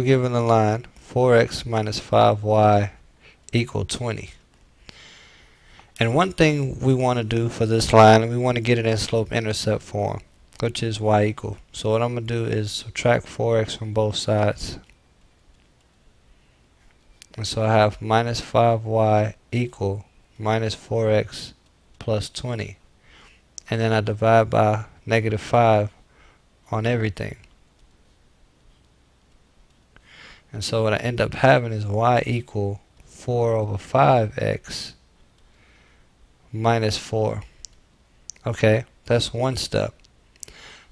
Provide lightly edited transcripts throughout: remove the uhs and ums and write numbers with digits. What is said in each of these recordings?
we're given the line 4x minus 5y equal 20. And one thing we want to do for this line, we want to get it in slope-intercept form, which is y equal. So what I'm going to do is subtract 4x from both sides. And so I have minus 5y equal minus 4x plus 20. And then I divide by negative 5 on everything. And so what I end up having is y equal 4 over 5x minus 4. Okay, that's one step.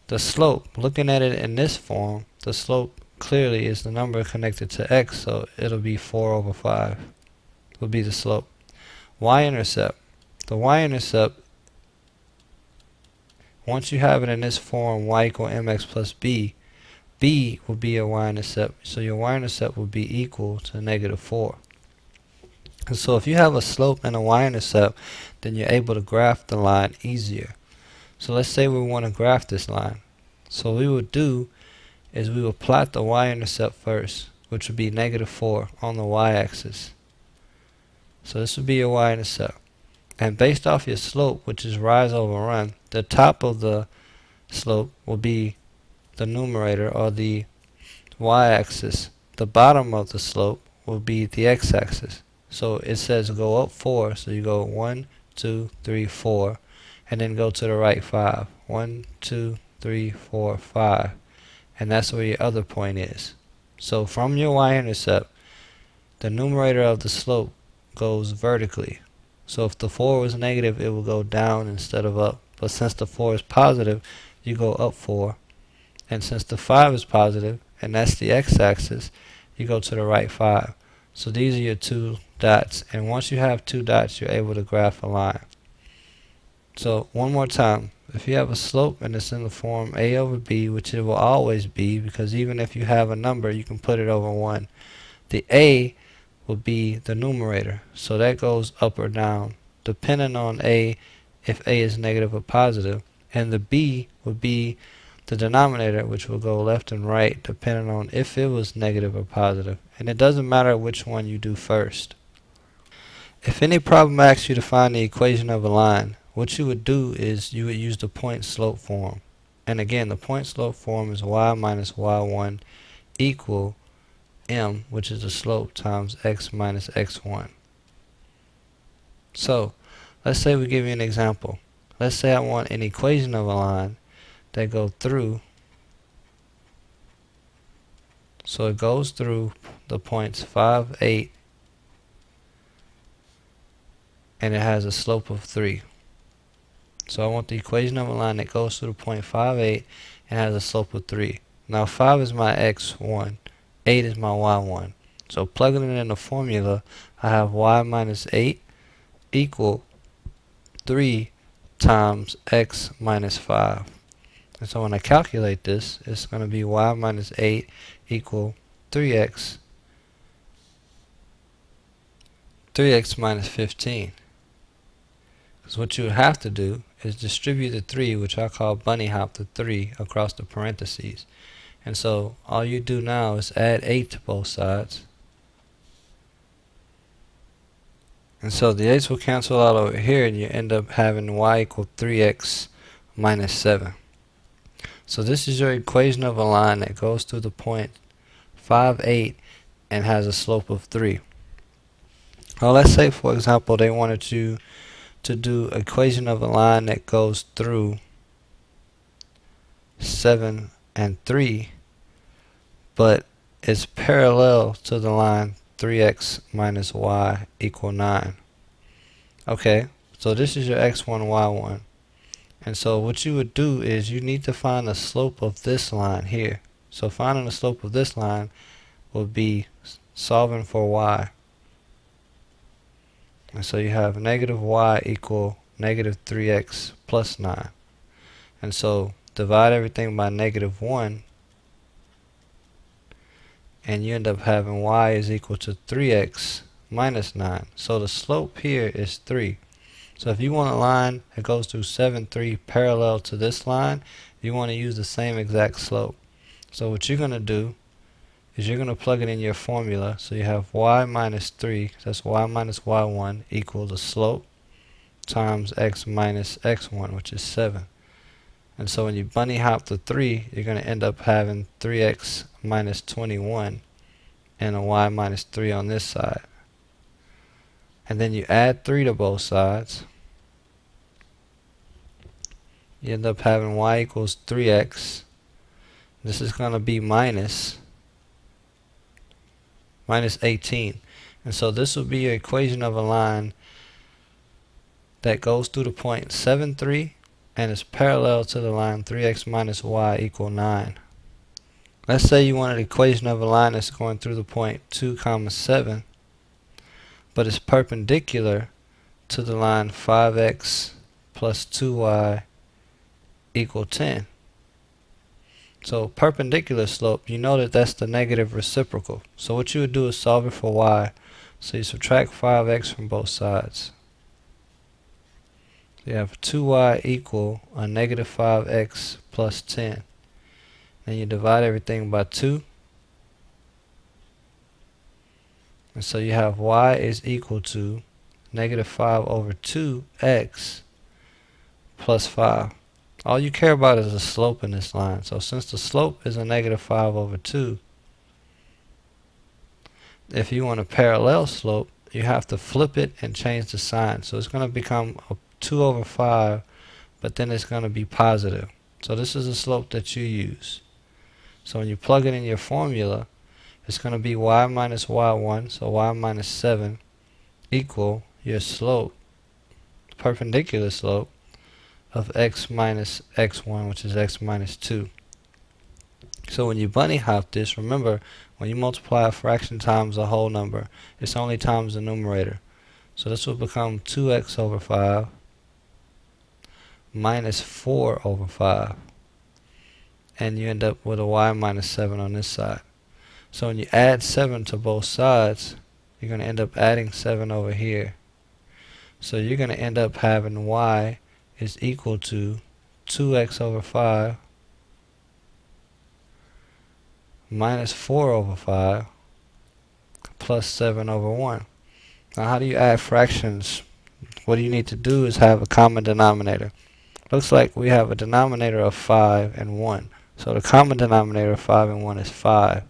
The slope, looking at it in this form, the slope clearly is the number connected to x, so it'll be 4 over 5 will be the slope. Y-intercept. The y-intercept, once you have it in this form, y equal mx plus b, b will be your y-intercept, so your y-intercept will be equal to negative 4. And so if you have a slope and a y-intercept, then you're able to graph the line easier. So let's say we want to graph this line. So what we would do is we would plot the y-intercept first, which would be negative 4 on the y-axis. So this would be your y-intercept. And based off your slope, which is rise over run, the top of the slope will be the numerator or the y-axis. The bottom of the slope will be the x-axis. So it says go up 4, so you go 1, 2, 3, 4, and then go to the right 5. 1, 2, 3, 4, 5. And that's where your other point is. So from your y-intercept, the numerator of the slope goes vertically. So if the 4 was negative, it will go down instead of up. But since the 4 is positive, you go up 4. And since the 5 is positive, and that's the x-axis, you go to the right 5. So these are your two dots. And once you have two dots, you're able to graph a line. So one more time. If you have a slope and it's in the form a over b, which it will always be, because even if you have a number, you can put it over 1. The a will be the numerator, so that goes up or down depending on a, if a is negative or positive, and the b would be the denominator, which will go left and right depending on if it was negative or positive. And it doesn't matter which one you do first. If any problem asks you to find the equation of a line, what you would do is you would use the point slope form. And again, the point slope form is y minus y1 equal m, which is the slope, times x minus x1. So let's say we give you an example. Let's say I want an equation of a line that go through. So it goes through the points 5, 8, and it has a slope of 3. So I want the equation of a line that goes through the point 5, 8 and has a slope of 3. Now 5 is my x1, 8 is my y1. So plugging it in the formula, I have y minus 8 equal 3 times x minus 5. And so when I calculate this, it's going to be y minus 8 equal 3x minus 15. Because what you would have to do is distribute the 3, which I call bunny hop the 3, across the parentheses. And so all you do now is add 8 to both sides. And so the 8's will cancel out over here, and you end up having y equal 3x minus 7. So this is your equation of a line that goes through the point 5, 8 and has a slope of 3. Well, let's say, for example, they wanted you to do equation of a line that goes through 7 and 3, but it's parallel to the line 3x minus y equal 9. Okay, so this is your x1, y1. And so what you would do is you need to find the slope of this line here. So finding the slope of this line would be solving for y. And so you have negative y equal negative 3x plus 9. And so divide everything by negative 1, and you end up having y is equal to 3x minus 9. So the slope here is 3. So if you want a line that goes through 7, 3 parallel to this line, you want to use the same exact slope. So what you're going to do is you're going to plug it in your formula. So you have y minus 3, that's y minus y1, equal the slope times x minus x1, which is 7. And so when you bunny hop the 3, you're going to end up having 3x minus 21 and a y minus 3 on this side. And then you add 3 to both sides. You end up having y equals 3x. This is going to be minus 18. And so this will be your equation of a line that goes through the point 7, 3 and is parallel to the line 3x minus y equal 9. Let's say you want an equation of a line that's going through the point 2, 7, but it's perpendicular to the line 5x plus 2y equal 10. So perpendicular slope, you know that that's the negative reciprocal. So what you would do is solve it for y. So you subtract 5x from both sides. You have 2y equal a negative 5x plus 10. Then you divide everything by 2. And so you have y is equal to negative 5 over 2x plus 5. All you care about is the slope in this line. So since the slope is a negative 5 over 2, if you want a parallel slope, you have to flip it and change the sign. So it's going to become a 2 over 5, but then it's going to be positive. So this is the slope that you use. So when you plug it in your formula, it's going to be y minus y1, so y minus 7 equal your slope, perpendicular slope, of x minus x1, which is x minus 2. So when you bunny hop this, remember, when you multiply a fraction times a whole number, it's only times the numerator. So this will become 2x over 5 minus 4 over 5. And you end up with a y minus 7 on this side. So when you add 7 to both sides, you're going to end up adding 7 over here. So you're going to end up having y is equal to 2x over 5 minus 4 over 5 plus 7 over 1. Now how do you add fractions? What you need to do is have a common denominator. Looks like we have a denominator of 5 and 1. So the common denominator of 5 and 1 is 5.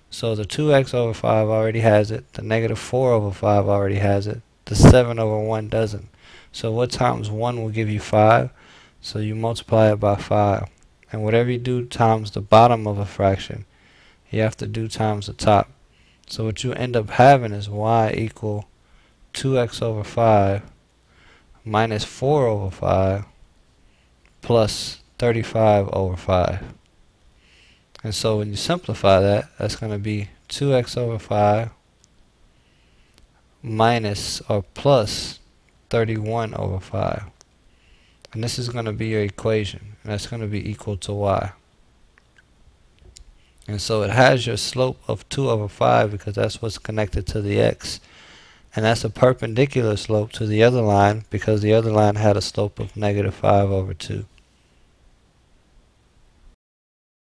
So the 2x over 5 already has it. The negative 4 over 5 already has it. The 7 over 1 doesn't. So what times 1 will give you 5? So you multiply it by 5. And whatever you do times the bottom of a fraction, you have to do times the top. So what you end up having is y equal 2x over 5 minus 4 over 5 plus 35 over 5. And so when you simplify that, that's going to be 2x over 5 minus or plus 31 over 5. And this is going to be your equation. And that's going to be equal to y. And so it has your slope of 2 over 5 because that's what's connected to the x. And that's a perpendicular slope to the other line because the other line had a slope of negative 5 over 2.